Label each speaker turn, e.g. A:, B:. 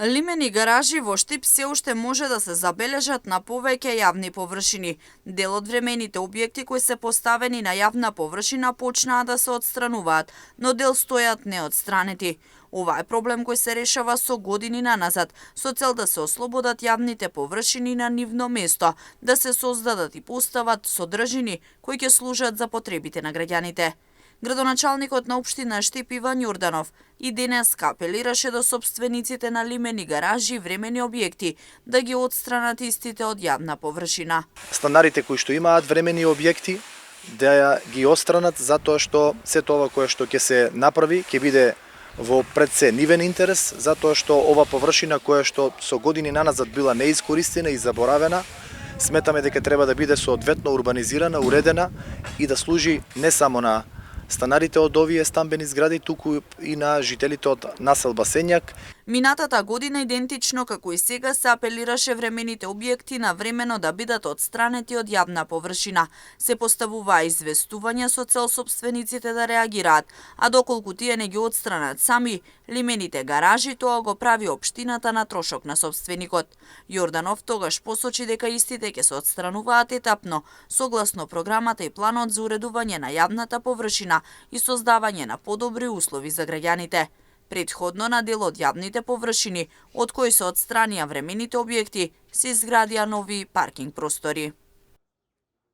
A: Лимени гаражи во Штип се уште може да се забележат на повеќе јавни површини. Дел од времените објекти кои се поставени на јавна површина почнаа да се отстрануваат, но дел стојат неотстранети. Ова е проблем кој се решава со години наназад, со цел да се ослободат јавните површини на нивно место, да се создадат и постават содржини кои ќе служат за потребите на граѓаните. Градоначалникот на општина Штип Иван Јорданов и денеска апелираше до собствениците на лимени гаражи и времени објекти да ги отстранат истите од јавна површина.
B: Станарите кои што имаат времени објекти да ги отстранат затоа што се тоа кое што ќе се направи ќе биде во пред се нивен интерес, затоа што ова површина која што со години наназад била неискористена и заборавена, сметаме дека треба да биде соодветно урбанизирана, уредена и да служи не само на станарите од овие стамбени згради, туку и на жителите од населба Сењак.
A: Минатата година идентично како и сега се апелираше времените објекти на времено да бидат отстранети од јавна површина. Се поставуваа известувања со цел собствениците да реагираат, а доколку тие не ги отстранат сами лимените гаражи, тоа го прави општината на трошок на собственикот. Јорданов тогаш посочи дека истите ќе се отстрануваат етапно, согласно програмата и планот за уредување на јавната површина и создавање на подобри услови за граѓаните. Предходно на дел од јавните површини, од кои се отстранија времените објекти, се изградија нови паркинг простори.